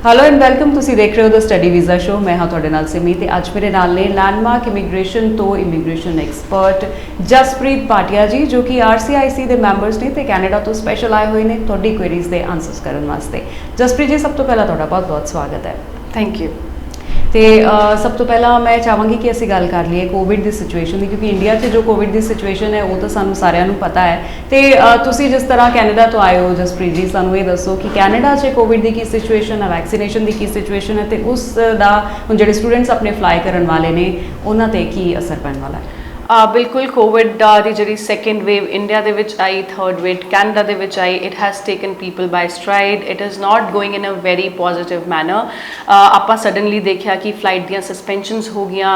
Hello and welcome. ਤੁਸੀਂ ਦੇਖ ਰਹੇ ਹੋ ਦ ਸਟੱਡੀ ਵੀਜ਼ਾ ਸ਼ੋ। ਮੈਂ ਹਾਂ ਤੁਹਾਡੇ ਨਾਲ ਸਿਮੀ ਤੇ ਅੱਜ ਮੇਰੇ ਨਾਲ ਨੇ ਲੈਂਡਮਾਰਕ ਇਮੀਗ੍ਰੇਸ਼ਨ ਤੋਂ ਇਮੀਗ੍ਰੇਸ਼ਨ ਐਕਸਪਰਟ ਜਸਪ੍ਰੀਤ ਭਾਟੀਆ ਜੀ, ਜੋ ਕਿ RCIC ਦੇ ਮੈਂਬਰਸ ਨੇ ਤੇ ਕੈਨੇਡਾ ਤੋਂ ਸਪੈਸ਼ਲ ਆਏ ਹੋਏ ਨੇ ਤੁਹਾਡੀ ਕੁਐਰੀਜ਼ ਦੇ ਆਨਸਰਸ ਕਰਨ ਵਾਸਤੇ। ਜਸਪ੍ਰੀਤ ਜੀ, ਸਭ ਤੋਂ ਪਹਿਲਾਂ ਤੁਹਾਡਾ ਬਹੁਤ-ਬਹੁਤ ਸਵਾਗਤ ਹੈ। Thank you. ਤੇ ਸਭ ਤੋਂ ਪਹਿਲਾਂ ਮੈਂ ਚਾਹਾਂਗੀ ਕਿ ਅਸੀਂ ਗੱਲ ਕਰ ਲਈਏ ਕੋਵਿਡ ਦੀ ਸਿਚੁਏਸ਼ਨ ਦੀ, ਕਿਉਂਕਿ ਇੰਡੀਆ 'ਚ ਜੋ ਕੋਵਿਡ ਦੀ ਸਿਚੁਏਸ਼ਨ ਹੈ ਉਹ ਤਾਂ ਸਾਨੂੰ ਸਾਰਿਆਂ ਨੂੰ ਪਤਾ ਹੈ। ਤੇ ਤੁਸੀਂ ਜਿਸ ਤਰ੍ਹਾਂ ਕੈਨੇਡਾ ਤੋਂ ਆਏ ਹੋ ਜਸਪ੍ਰੀਤ ਜੀ, ਸਾਨੂੰ ਇਹ ਦੱਸੋ ਕਿ ਕੈਨੇਡਾ 'ਚ ਕੋਵਿਡ ਦੀ ਕੀ ਸਿਚੁਏਸ਼ਨ ਹੈ, ਵੈਕਸੀਨੇਸ਼ਨ ਦੀ ਕੀ ਸਿਚੁਏਸ਼ਨ ਹੈ ਤੇ ਉਸ ਦਾ ਹੁਣ ਜਿਹੜੇ ਸਟੂਡੈਂਟਸ ਆਪਣੇ ਫਲਾਈ ਕਰਨ ਵਾਲੇ ਨੇ ਉਹਨਾਂ 'ਤੇ ਕੀ ਅਸਰ ਪੈਣ ਵਾਲਾ ਹੈ। बिल्कुल कोविड ਦੀ ਜਿਹੜੀ ਸੈਕੰਡ ਵੇਵ ਇੰਡੀਆ ਦੇ ਵਿੱਚ ਆਈ, ਥਰਡ ਵੇਵ ਕੈਨੇਡਾ ਦੇ ਵਿੱਚ ਆਈ, it has taken people by stride. It is not going in a very positive manner. ਆਪਾਂ ਸਡਨਲੀ ਦੇਖਿਆ ਕਿ ਫਲਾਈਟ ਦੀਆਂ ਸਸਪੈਂਸ਼ਨਸ ਹੋ ਗਈਆਂ,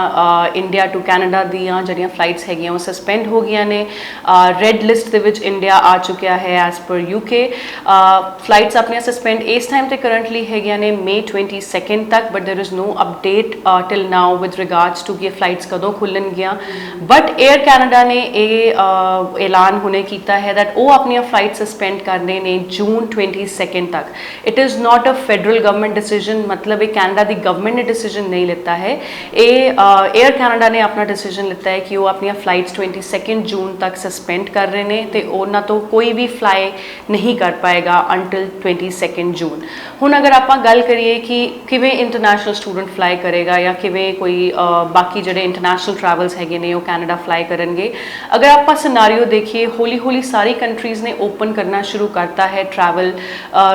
ਇੰਡੀਆ ਟੂ ਕੈਨੇਡਾ ਦੀਆਂ ਜਿਹੜੀਆਂ ਫਲਾਈਟਸ ਹੈਗੀਆਂ ਉਹ ਸਸਪੈਂਡ ਹੋ ਗਈਆਂ ਨੇ। ਰੈੱਡ ਲਿਸਟ ਦੇ ਵਿੱਚ ਇੰਡੀਆ ਆ ਚੁੱਕਿਆ ਹੈ ਐਜ਼ ਪਰ UK। ਫਲਾਈਟਸ ਆਪਣੀਆਂ ਸਸਪੈਂਡ ਇਸ ਟਾਈਮ ਤੇ ਕਰੰਟਲੀ ਹੈਗੀਆਂ ਨੇ May 22 ਤੱਕ, but there is no update till now with regards to ਕਿ ਫਲਾਈਟਸ ਕਦੋਂ ਖੁੱਲਣਗੀਆਂ। बट एयर कैनेडा ने ऐलान हुने कीता है दैट वो अपनी फ्लाइट सस्पेंड करने ने June 22 तक। It is not a federal government decision, मतलब ये कैनेडा की गवर्नमेंट ने डिसीजन नहीं लेता है। एयर कैनेडा ने अपना डिसीजन लेता है कि वो अपनी फ्लाइट्स 22 जून तक सस्पेंड कर रहे हैं तो उन्होंने तो कोई भी फ्लाई नहीं कर पाएगा अंटिल 22 जून। हुण अगर आप गल करिए कि किवें इंटरनेशनल स्टूडेंट फ्लाई करेगा या किवें कोई बाकी जिहड़े इंटरनेशनल ट्रैवल्स हैगे ने कैनेडा फ्लाई करेंगे, अगर आप सिनारियो देखिए हौली हौली सारी कंट्रीज़ ने ओपन करना शुरू करता है। ट्रैवल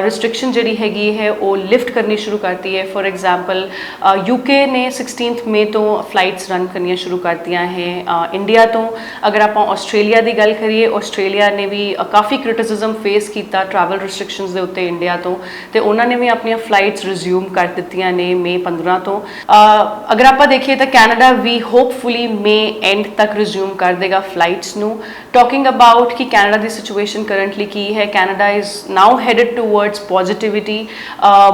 रिस्ट्रिक्शन जी हैगी है वो लिफ्ट करनी शुरू करती है। फॉर एग्जाम्पल UK ने 16 मई तो फ्लाइट्स रन करनी शुरू करती हैं। इंडिया तो अगर आप ऑस्ट्रेलिया की गल करिए, ऑस्ट्रेलिया ने भी काफ़ी क्रिटिसिज्म फेस किया ट्रैवल रिस्ट्रिक्शनस के उत्ते इंडिया तो उन्होंने भी अपन फ्लाइट्स रिज्यूम कर दित्तियां ने May 15 तो। अगर आप देखिए तो कैनेडा भी होपफुली May एंड तक रिज्यूम कर देगा फ्लाइट्स नू। टॉकिंग अबाउट कि कैनेडा की सिचुएशन करंटली की है, Canada is now headed towards positivity.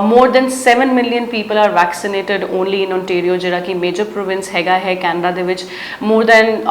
More than 7 million people are vaccinated only in Ontario, जिहड़ा कि मेजर प्रोविंस हैगा है कैनेडा दे विच। More than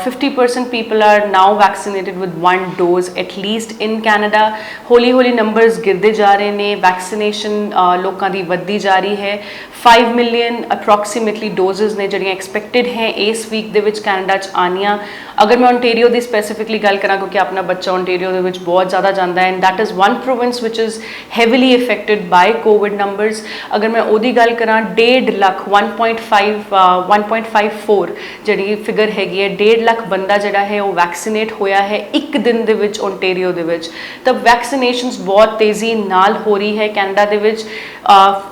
50% people are now vaccinated with 1 dose at least in Canada. हौली हौली नंबर्स गिरते जा रहे हैं, वैक्सीनेशन लोगों की वधदी जा रही है। 5 मिलियन अप्रॉक्सीमेटली डोजेज ने जिहड़ियां एक्सपैक्टेड हैं इस वीक दे विच कैनेडा च आनियां। अगर मैं ओंटेरियो की स्पैसीफिकली गल करा, क्योंकि अपना बच्चा ओंटेरियो दे विच बहुत ज़्यादा जाता है and that is one province which is heavily affected by COVID numbers. अगर मैं ओदी गल करा 1.5 लाख 1.54 जी फिगर हैगी है, 1.5 लाख बंदा जिहड़ा है वो वैक्सीनेट होया है एक दिन दे विच ओंटेरियो दे विच। तब वैक्सीनेशनस बहुत तेज़ी नाल हो रही है कैनेडा दे विच।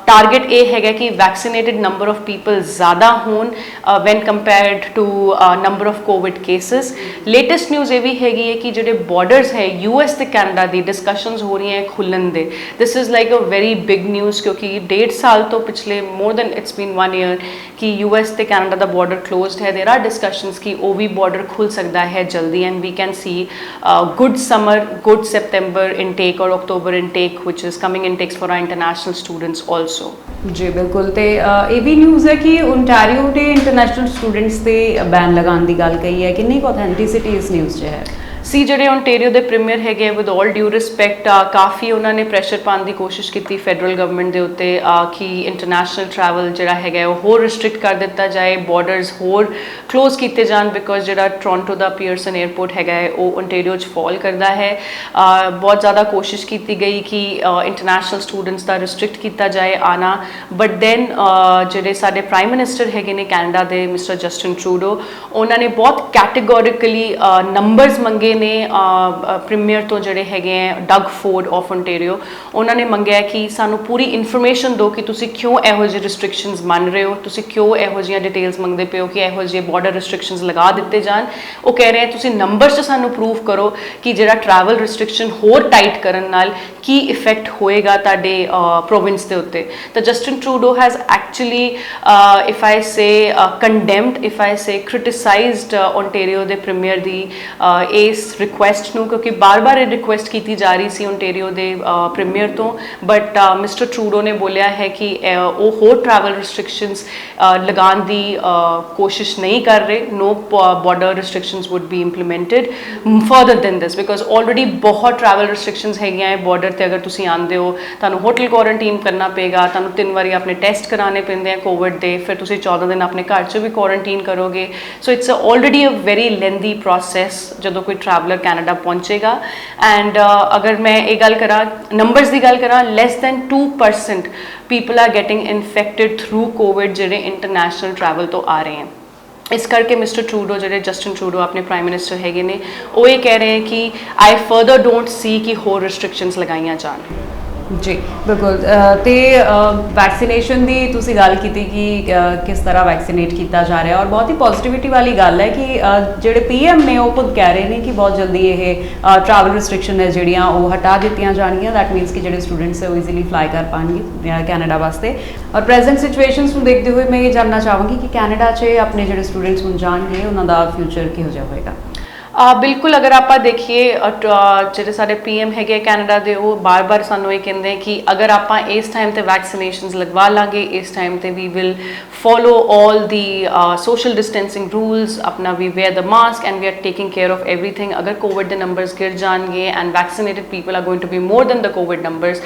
टारगेट ये हैगा कि वैक्सीनेटेड नंबर ऑफ पीपल ज़्यादा होन when compared to number of COVID cases. Latest news ये भी हैगी है कि जो बॉर्डर्स है US ते कैनेडा दी डिस्कशंस हो रही हैं खुलन दे। This is like a very big news, क्योंकि 1.5 साल तो पिछले more than it's been 1 year कि US ते कैनेडा दा बॉर्डर क्लोज्ड है। देयर आर डिस्कशंस कि वो भी बॉर्डर खुल सकता है जल्दी and we can see good summer, good September intake और October intake which is coming intakes for our international students also. जी बिल्कुल। तो ये भी न्यूज़ है कि ओंटारियो के इंटरनेशनल स्टूडेंट्स से बैन लगाने की गल कही है, कितनी ऑथेंटिसिटी इस न्यूज़ च है? सी ਜਿਹੜੇ ओंटेरियो के प्रीमियर है विद ऑल ड्यू रिस्पैक्ट काफ़ी उन्होंने प्रैशर पाने की कोशिश की फेडरल गवर्नमेंट के उत्ते कि इंटरनेशनल ट्रैवल जोड़ा है वो होर रिस्ट्रिक्ट कर दिता जाए, बॉर्डर्स होर क्लोज किए जान, बिकॉज जो टोरंटो का पियर्सन एयरपोर्ट है वो ओंटेरियो फॉल करता है। बहुत ज़्यादा कोशिश की गई कि इंटरनेशनल स्टूडेंट्स का रिस्ट्रिक्ट किया जाए आना, बट दैन जोड़े साडे प्राइम मिनिस्टर है ने कैनेडा के मिस्टर जस्टिन ट्रूडो, उन्होंने बहुत कैटेगोरिकली नंबर्स मंगे ने। प्रीमियर तो जोड़े है डग फोर्ड ऑफ ओंटेरियो, उन्होंने मंगया कि सानू पूरी इन्फॉर्मेशन दो कि तुसी क्यों इहो जी रिस्ट्रिक्शंस मन रहे हो, तुसी क्यों इहो जी डिटेल्स मंगते पे हो कि इहो जी बॉर्डर रिस्ट्रिक्शंस लगा दिते जान। वो कह रहे हैं तुसी नंबर्स च सानू प्रूव करो कि जिहड़ा ट्रैवल रिस्ट्रिक्शन होर टाइट करन नाल की इफेक्ट होएगा तुहाडे प्रोविंस दे उत्ते। तो Justin Trudeau has actually if I से कंडेम्ड, इफ आई से क्रिटिसाइज्ड ओंटेरियो दे प्रीमियर दी इस ਇਸ ਰਿਕੁਐਸਟ ਨੂੰ, ਕਿਉਂਕਿ ਬਾਰ-ਬਾਰ ਇਹ ਰਿਕੁਐਸਟ ਕੀਤੀ ਜਾ ਰਹੀ ਸੀ ਓਨਟਾਰੀਓ ਦੇ ਪ੍ਰੀਮੀਅਰ ਤੋਂ, ਬਟ ਮਿਸਟਰ ਟਰੂਡੋ ਨੇ ਬੋਲਿਆ ਹੈ ਕਿ ਉਹ ਹੋਰ ਟਰੈਵਲ ਰਿਸਟ੍ਰਿਕਸ਼ਨਸ ਲਗਾਉਣ ਦੀ ਕੋਸ਼ਿਸ਼ ਨਹੀਂ ਕਰ ਰਹੇ। No border restrictions would be implemented further than this, because already ਬਹੁਤ ਟਰੈਵਲ ਰਿਸਟ੍ਰਿਕਸ਼ਨਸ ਹੈਗੀਆਂ ਹੈ ਬਾਰਡਰ ਤੇ। ਅਗਰ ਤੁਸੀਂ ਆਉਂਦੇ ਹੋ ਤੁਹਾਨੂੰ ਹੋਟਲ ਕੁਆਰੰਟੀਨ ਕਰਨਾ ਪਏਗਾ, ਤੁਹਾਨੂੰ 3 ਵਾਰੀ ਆਪਣੇ ਟੈਸਟ ਕਰਾਉਣੇ ਪੈਂਦੇ ਆ ਕੋਵਿਡ ਦੇ, ਫਿਰ ਤੁਸੀਂ 14 ਦਿਨ ਆਪਣੇ ਘਰ 'ਚ ਵੀ ਕੁਆਰੰਟੀਨ ਕਰੋਗੇ। So it's already a very lengthy process ਜਦੋਂ ਕੋਈ ਟਰੈਵਲਰ ਕੈਨੇਡਾ ਪਹੁੰਚੇਗਾ। ਐਂਡ ਅਗਰ ਮੈਂ ਇਹ ਗੱਲ ਕਰਾਂ, ਨੰਬਰਸ ਦੀ ਗੱਲ ਕਰਾਂ, less than 2% people are getting infected through Covid ਜਿਹੜੇ ਇੰਟਰਨੈਸ਼ਨਲ ਟਰੈਵਲ ਤੋਂ ਆ ਰਹੇ ਹਨ। ਇਸ ਕਰਕੇ ਮਿਸਟਰ ਟਰੂਡੋ, ਜਿਹੜੇ ਜਸਟਿਨ ਟਰੂਡੋ ਆਪਣੇ ਪ੍ਰਾਈਮ ਮਿਨਿਸਟਰ ਹੈਗੇ ਨੇ, ਉਹ ਇਹ ਕਹਿ ਰਹੇ ਕਿ ਆਈ ਫਰਦਰ ਡੋਂਟ ਸੀ ਕਿ ਹੋਰ ਰਿਸਟ੍ਰਿਕਸ਼ਨਸ ਲਗਾਈਆਂ ਜਾਣ। ਜੀ ਬਿਲਕੁਲ। ਤੇ ਵੈਕਸੀਨੇਸ਼ਨ ਦੀ ਤੁਸੀਂ ਗੱਲ ਕੀਤੀ ਕਿ ਕਿਸ ਤਰ੍ਹਾਂ ਵੈਕਸੀਨੇਟ ਕੀਤਾ ਜਾ ਰਿਹਾ, ਔਰ ਬਹੁਤ ਹੀ ਪੋਜ਼ਿਟਿਵਿਟੀ ਵਾਲੀ ਗੱਲ ਹੈ ਕਿ ਜਿਹੜੇ ਪੀਐਮ ਨੇ ਉਹ ਖੁਦ ਕਹਿ ਰਹੇ ਨੇ ਕਿ ਬਹੁਤ ਜਲਦੀ ਇਹ ਟਰੈਵਲ ਰਿਸਟ੍ਰਿਕਸ਼ਨ ਹੈ ਜਿਹੜੀਆਂ ਉਹ ਹਟਾ ਦਿੱਤੀਆਂ ਜਾਣਗੀਆਂ। ਦੈਟ ਮੀਨਸ ਕਿ ਜਿਹੜੇ ਸਟੂਡੈਂਟਸ ਹੈ ਉਹ ਈਜ਼ੀਲੀ ਫਲਾਈ ਕਰ ਪਾਉਣਗੇ ਕੈਨੇਡਾ ਵਾਸਤੇ। ਔਰ ਪ੍ਰੈਜ਼ੈਂਟ ਸਿਚੁਏਸ਼ਨਸ ਨੂੰ ਦੇਖਦੇ ਹੋਏ ਮੈਂ ਇਹ ਜਾਣਨਾ ਚਾਹਾਂਗੀ ਕਿ ਕੈਨੇਡਾ 'ਚ ਆਪਣੇ ਜਿਹੜੇ ਸਟੂਡੈਂਟਸ ਹੁਣ ਜਾਣਗੇ ਉਹਨਾਂ ਦਾ ਫਿਊਚਰ ਕਿਹੋ ਜਿਹਾ ਹੋਏਗਾ। ਬਿਲਕੁਲ, ਅਗਰ ਆਪਾਂ ਦੇਖੀਏ ਜਿਹੜੇ ਸਾਡੇ ਪੀਐਮ ਹੈਗੇ ਕੈਨੇਡਾ ਦੇ, ਉਹ ਬਾਰ-ਬਾਰ ਸਾਨੂੰ ਇਹ ਕਹਿੰਦੇ ਕਿ ਅਗਰ ਆਪਾਂ ਇਸ ਟਾਈਮ ਤੇ ਵੈਕਸੀਨੇਸ਼ਨਸ ਲਗਵਾ ਲਾਂਗੇ, ਇਸ ਟਾਈਮ ਤੇ we will follow all the social distancing rules, ਆਪਣਾ we wear the mask and we are taking care of everything. ਅਗਰ ਕੋਵਿਡ ਦੇ ਨੰਬਰਸ ਗਿਰ ਜਾਣਗੇ and vaccinated people are going to be more than the Covid numbers,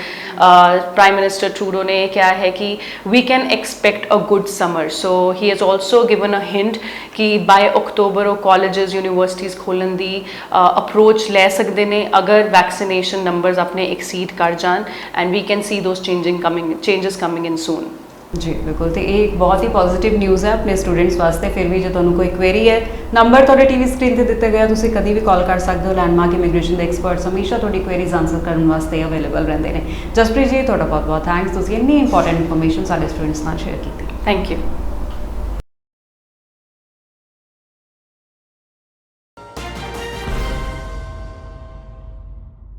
prime minister Trudeau ਨੇ ਇਹ ਕਿਹਾ ਹੈ ਕਿ we can expect a good summer. So he has also given a hint ਕਿ ਬਾਏ ਅਕਤੂਬਰ ਉਹ ਕਾਲਜਸ ਯੂਨੀਵਰਸਿਟੀਜ਼ ਖੋਲ੍ਹਣ ਦੀ approach ਲੈ ਸਕਦੇ ਨੇ ਅਗਰ ਵੈਕਸੀਨੇਸ਼ਨ ਨੰਬਰਸ ਆਪਣੇ ਐਕਸੀਡ ਕਰ ਜਾਣ, and we can see those changes coming in soon. ਜੀ ਬਿਲਕੁਲ। ਤੇ ਇਹ ਇੱਕ ਬਹੁਤ ਹੀ ਪੋਜ਼ਿਟਿਵ ਨਿਊਜ਼ ਹੈ ਆਪਣੇ ਸਟੂਡੈਂਟਸ ਵਾਸਤੇ। ਫਿਰ ਵੀ ਜੇ ਤੁਹਾਨੂੰ ਕੋਈ ਕੁਐਰੀ ਹੈ, ਨੰਬਰ ਤੁਹਾਡੇ ਟੀਵੀ ਸਕਰੀਨ ਤੇ ਦਿੱਤਾ ਗਿਆ, ਤੁਸੀਂ ਕਦੀ ਵੀ ਕਾਲ ਕਰ ਸਕਦੇ ਹੋ। ਲੈਂਡਮਾਰਕ ਇਮੀਗ੍ਰੇਸ਼ਨ ਦੇ ਐਕਸਪਰਟਸ ਹਮੇਸ਼ਾ ਤੁਹਾਡੀ ਕੁਐਰੀਜ਼ ਆਨਸਰ ਕਰਨ ਵਾਸਤੇ ਅਵੇਲੇਬਲ ਰਹਿੰਦੇ ਨੇ। ਜਸਪ੍ਰੀਤ ਜੀ, ਤੁਹਾਡਾ ਬਹੁਤ ਬਹੁਤ ਥੈਂਕਸ, ਤੁਸੀਂ ਇੰਨੀ ਇੰਪੋਰਟੈਂਟ ਇਨਫੋਰਮੇਸ਼ਨ ਸਾਡੇ ਸਟੂਡੈਂਟਸ ਨਾਲ ਸ਼ੇਅਰ ਕੀਤੀ। Thank you.